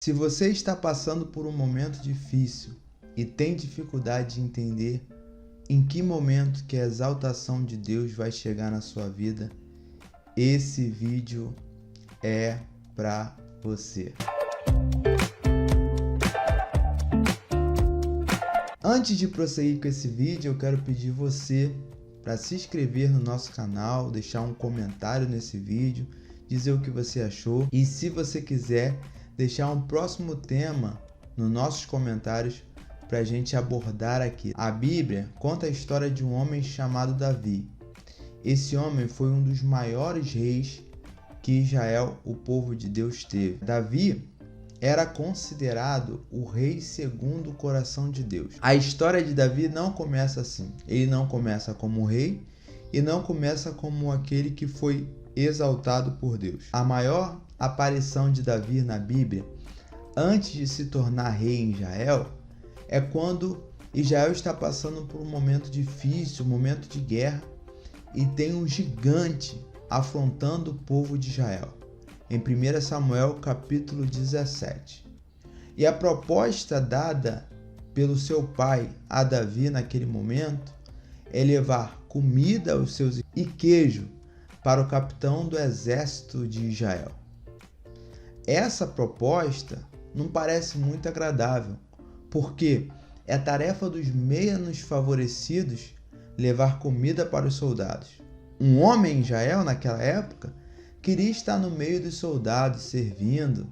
Se você está passando por um momento difícil e tem dificuldade de entender em que momento que a exaltação de Deus vai chegar na sua vida, esse vídeo é para você. Antes de prosseguir com esse vídeo, eu quero pedir você para se inscrever no nosso canal, deixar um comentário nesse vídeo, dizer o que você achou e, se você quiser, deixar um próximo tema nos nossos comentários para a gente abordar aqui. A Bíblia conta a história de um homem chamado Davi. Esse homem foi um dos maiores reis que Israel, o povo de Deus, teve. Davi era considerado o rei segundo o coração de Deus. A história de Davi não começa assim. Ele não começa como rei e não começa como aquele que foi exaltado por Deus. A maior aparição de Davi na Bíblia, antes de se tornar rei em Israel, é quando Israel está passando por um momento difícil, um momento de guerra, e tem um gigante afrontando o povo de Israel. Em 1 Samuel capítulo 17. E a proposta dada pelo seu pai a Davi naquele momento é levar comida aos seus e queijo para o capitão do exército de Israel. Essa proposta não parece muito agradável, porque é tarefa dos menos favorecidos levar comida para os soldados. Um homem em Israel naquela época queria estar no meio dos soldados, servindo,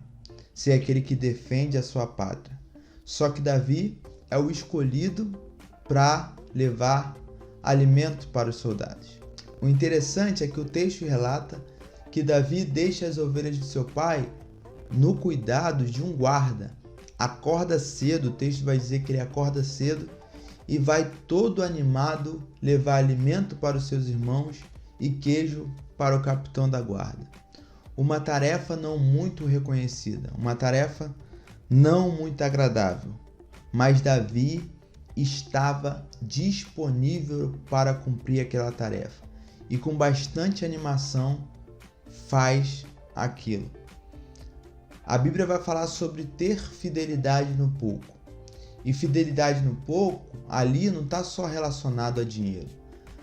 ser aquele que defende a sua pátria. Só que Davi é o escolhido para levar alimento para os soldados. O interessante é que o texto relata que Davi deixa as ovelhas de seu pai no cuidado de um guarda. Acorda cedo, o texto vai dizer que ele acorda cedo e vai todo animado levar alimento para os seus irmãos e queijo para o capitão da guarda. Uma tarefa não muito reconhecida, uma tarefa não muito agradável, mas Davi estava disponível para cumprir aquela tarefa e com bastante animação faz aquilo. A Bíblia vai falar sobre ter fidelidade no pouco. E fidelidade no pouco, ali não está só relacionado a dinheiro,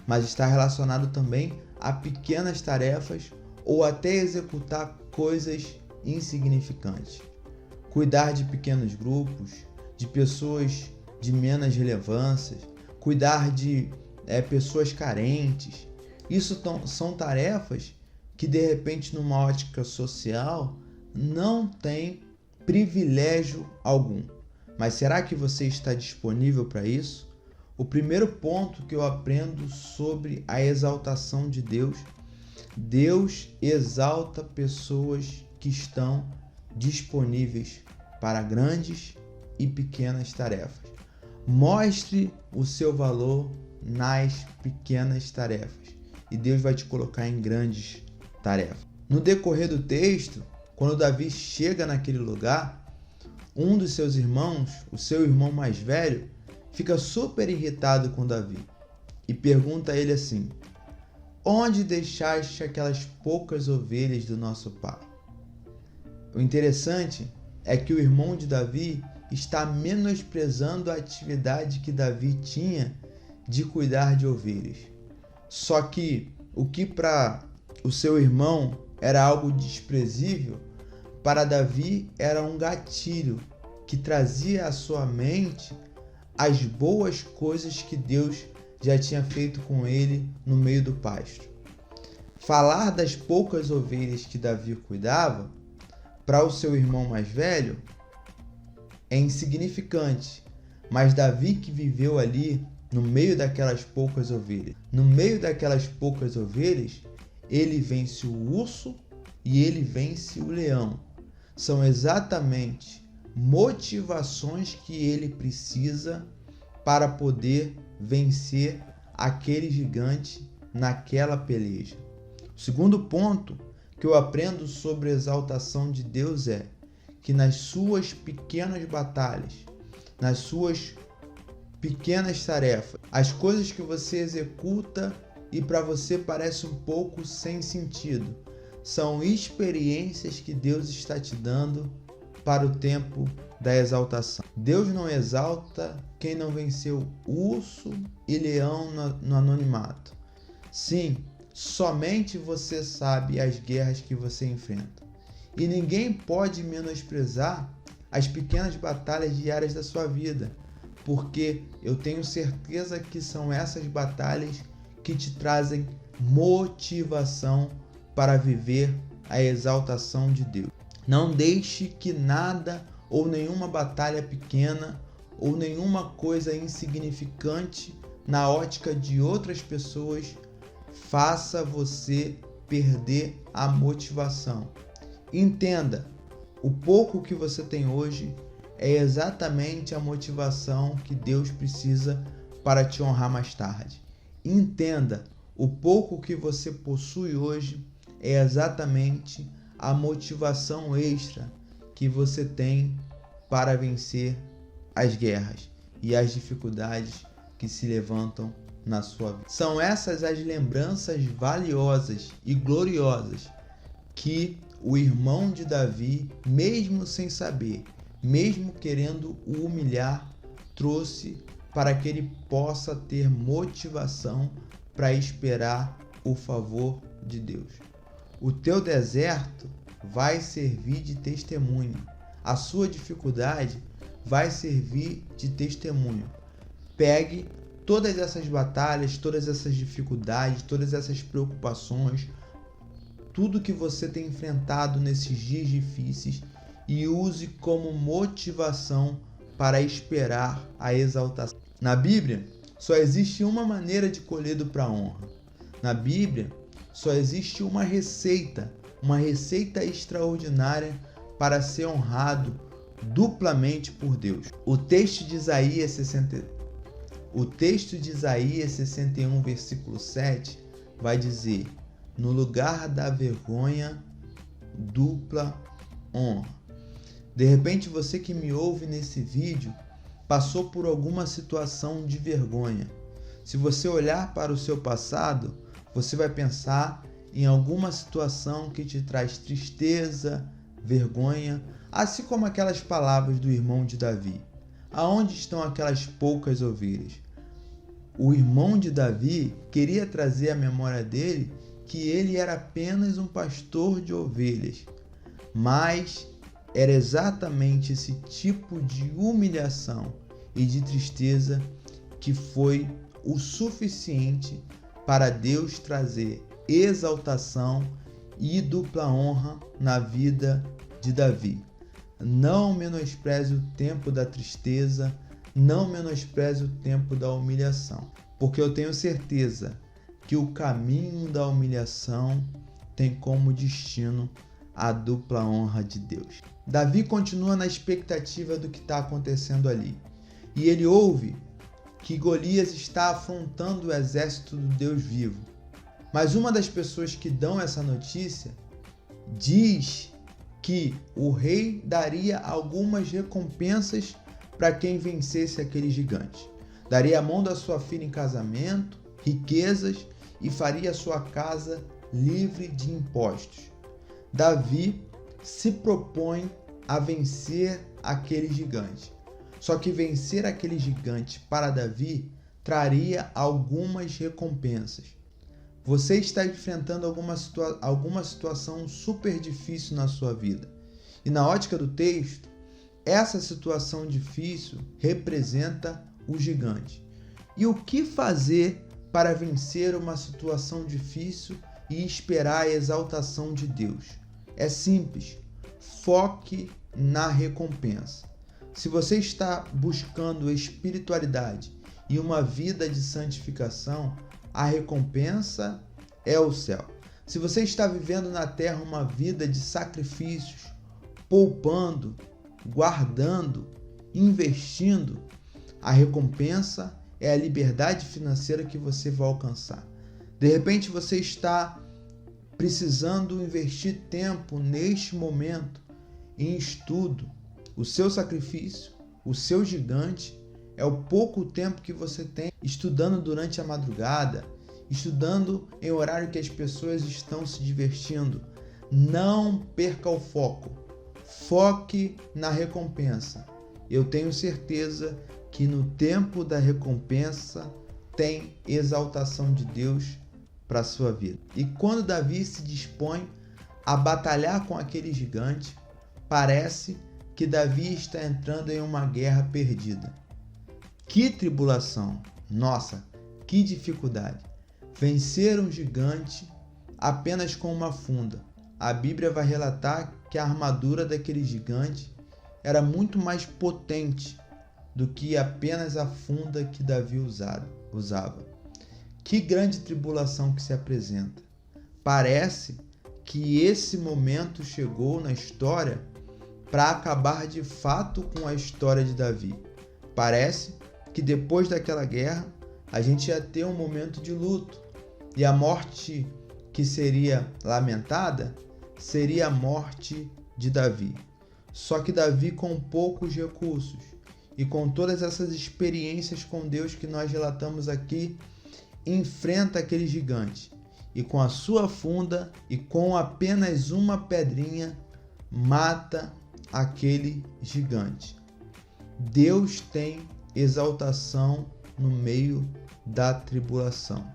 mas está relacionado também a pequenas tarefas ou até executar coisas insignificantes. Cuidar de pequenos grupos, de pessoas de menos relevância, cuidar de pessoas carentes. Isso são tarefas que, de repente, numa ótica social, não tem privilégio algum. Mas será que você está disponível para isso? O primeiro ponto que eu aprendo sobre a exaltação de Deus: Deus exalta pessoas que estão disponíveis para grandes e pequenas tarefas. Mostre o seu valor nas pequenas tarefas e Deus vai te colocar em grandes tarefas. No decorrer do texto, quando Davi chega naquele lugar, um dos seus irmãos, o seu irmão mais velho, fica super irritado com Davi e pergunta a ele assim: onde deixaste aquelas poucas ovelhas do nosso pai? O interessante é que o irmão de Davi está menosprezando a atividade que Davi tinha de cuidar de ovelhas. Só que o que para o seu irmão era algo desprezível, para Davi era um gatilho que trazia à sua mente as boas coisas que Deus já tinha feito com ele no meio do pasto. Falar das poucas ovelhas que Davi cuidava, para o seu irmão mais velho, é insignificante, mas Davi, que viveu ali no meio daquelas poucas ovelhas, ele vence o urso e ele vence o leão. São exatamente motivações que ele precisa para poder vencer aquele gigante naquela peleja. O segundo ponto que eu aprendo sobre a exaltação de Deus é que nas suas pequenas batalhas, nas suas pequenas tarefas, as coisas que você executa e para você parece um pouco sem sentido, são experiências que Deus está te dando para o tempo da exaltação. Deus não exalta quem não venceu urso e leão no anonimato. Sim, somente você sabe as guerras que você enfrenta. E ninguém pode menosprezar as pequenas batalhas diárias da sua vida, porque eu tenho certeza que são essas batalhas que te trazem motivação para viver a exaltação de Deus. Não deixe que nada ou nenhuma batalha pequena ou nenhuma coisa insignificante na ótica de outras pessoas faça você perder a motivação. Entenda, o pouco que você tem hoje é exatamente a motivação que Deus precisa para te honrar mais tarde. Entenda, o pouco que você possui hoje é exatamente a motivação extra que você tem para vencer as guerras e as dificuldades que se levantam na sua vida. São essas as lembranças valiosas e gloriosas que o irmão de Davi, mesmo sem saber, mesmo querendo o humilhar, trouxe para que ele possa ter motivação para esperar o favor de Deus. O teu deserto vai servir de testemunho. A sua dificuldade vai servir de testemunho. Pegue todas essas batalhas, todas essas dificuldades, todas essas preocupações, tudo que você tem enfrentado nesses dias difíceis e use como motivação para esperar a exaltação. Na Bíblia, só existe uma maneira de colher para a honra. Na Bíblia, só existe uma receita extraordinária para ser honrado duplamente por Deus. O texto de Isaías 61, versículo 7, vai dizer: no lugar da vergonha, dupla honra. De repente, você que me ouve nesse vídeo passou por alguma situação de vergonha. Se você olhar para o seu passado, você vai pensar em alguma situação que te traz tristeza, vergonha, assim como aquelas palavras do irmão de Davi: aonde estão aquelas poucas ovelhas? O irmão de Davi queria trazer à memória dele que ele era apenas um pastor de ovelhas, mas era exatamente esse tipo de humilhação e de tristeza que foi o suficiente para Deus trazer exaltação e dupla honra na vida de Davi. Não menospreze o tempo da tristeza, não menospreze o tempo da humilhação, porque eu tenho certeza que o caminho da humilhação tem como destino a dupla honra de Deus. Davi continua na expectativa do que está acontecendo ali, e ele ouve que Golias está afrontando o exército do Deus vivo. Mas uma das pessoas que dão essa notícia diz que o rei daria algumas recompensas para quem vencesse aquele gigante. Daria a mão da sua filha em casamento, riquezas e faria sua casa livre de impostos. Davi se propõe a vencer aquele gigante. Só que vencer aquele gigante para Davi traria algumas recompensas. Você está enfrentando alguma situação super difícil na sua vida. E na ótica do texto, essa situação difícil representa o gigante. E o que fazer para vencer uma situação difícil e esperar a exaltação de Deus? É simples. Foque na recompensa. Se você está buscando espiritualidade e uma vida de santificação, a recompensa é o céu. Se você está vivendo na terra uma vida de sacrifícios, poupando, guardando, investindo, a recompensa é a liberdade financeira que você vai alcançar. De repente você está precisando investir tempo neste momento em estudo. O seu sacrifício, o seu gigante, é o pouco tempo que você tem estudando durante a madrugada, estudando em horário que as pessoas estão se divertindo. Não perca o foco. foque na recompensa. Eu tenho certeza que no tempo da recompensa tem exaltação de Deus para a sua vida. E quando Davi se dispõe a batalhar com aquele gigante, parece que Davi está entrando em uma guerra perdida. Que tribulação! Nossa, que dificuldade! Vencer um gigante apenas com uma funda. A Bíblia vai relatar que a armadura daquele gigante era muito mais potente do que apenas a funda que Davi usava. Que grande tribulação que se apresenta! Parece que esse momento chegou na história para acabar de fato com a história de Davi. Parece que depois daquela guerra a gente ia ter um momento de luto, e a morte que seria lamentada seria a morte de Davi. Só que Davi, com poucos recursos e com todas essas experiências com Deus que nós relatamos aqui, enfrenta aquele gigante e com a sua funda e com apenas uma pedrinha mata aquele gigante. Deus tem exaltação no meio da tribulação.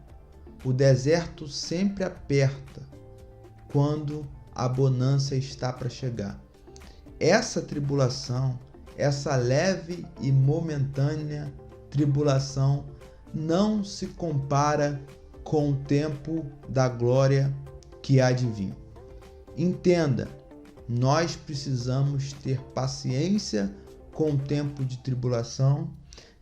O deserto sempre aperta quando a bonança está para chegar. Essa tribulação, essa leve e momentânea tribulação, não se compara com o tempo da glória que há de vir. Entenda, nós precisamos ter paciência com o tempo de tribulação,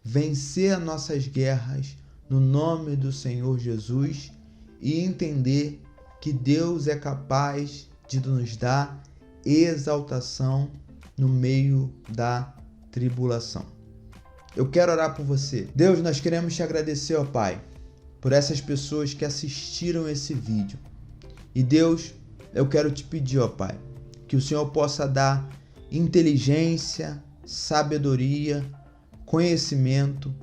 vencer as nossas guerras no nome do Senhor Jesus e entender que Deus é capaz de nos dar exaltação no meio da tribulação. Eu quero orar por você. Deus, nós queremos te agradecer, ó Pai, por essas pessoas que assistiram esse vídeo. E Deus, eu quero te pedir, ó Pai, que o Senhor possa dar inteligência, sabedoria, conhecimento,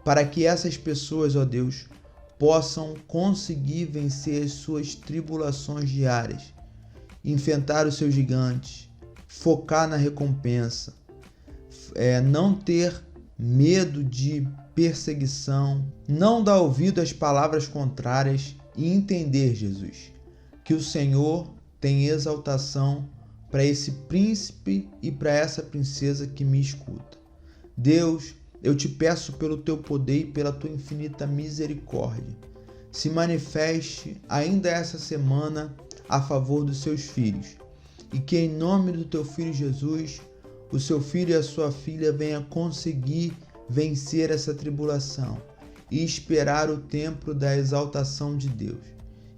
para que essas pessoas, ó Deus, possam conseguir vencer as suas tribulações diárias, enfrentar os seus gigantes, focar na recompensa, não ter medo de perseguição, não dar ouvido às palavras contrárias e entender, Jesus, que o Senhor tem exaltação para esse príncipe e para essa princesa que me escuta. Deus, eu te peço pelo teu poder e pela tua infinita misericórdia, se manifeste ainda essa semana a favor dos seus filhos, e que em nome do teu filho Jesus, o seu filho e a sua filha venham conseguir vencer essa tribulação e esperar o tempo da exaltação de Deus.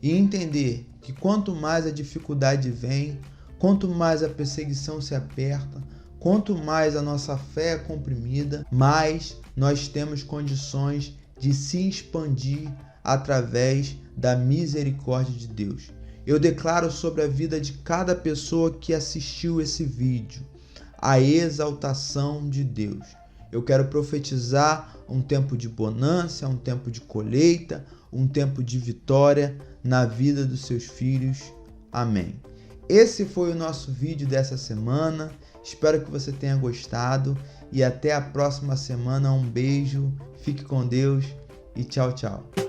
E entender que quanto mais a dificuldade vem, quanto mais a perseguição se aperta, quanto mais a nossa fé é comprimida, mais nós temos condições de se expandir através da misericórdia de Deus. Eu declaro sobre a vida de cada pessoa que assistiu esse vídeo a exaltação de Deus. Eu quero profetizar um tempo de bonança, um tempo de colheita, um tempo de vitória na vida dos seus filhos. Amém. Esse foi o nosso vídeo dessa semana. Espero que você tenha gostado e até a próxima semana. Um beijo, fique com Deus e tchau, tchau.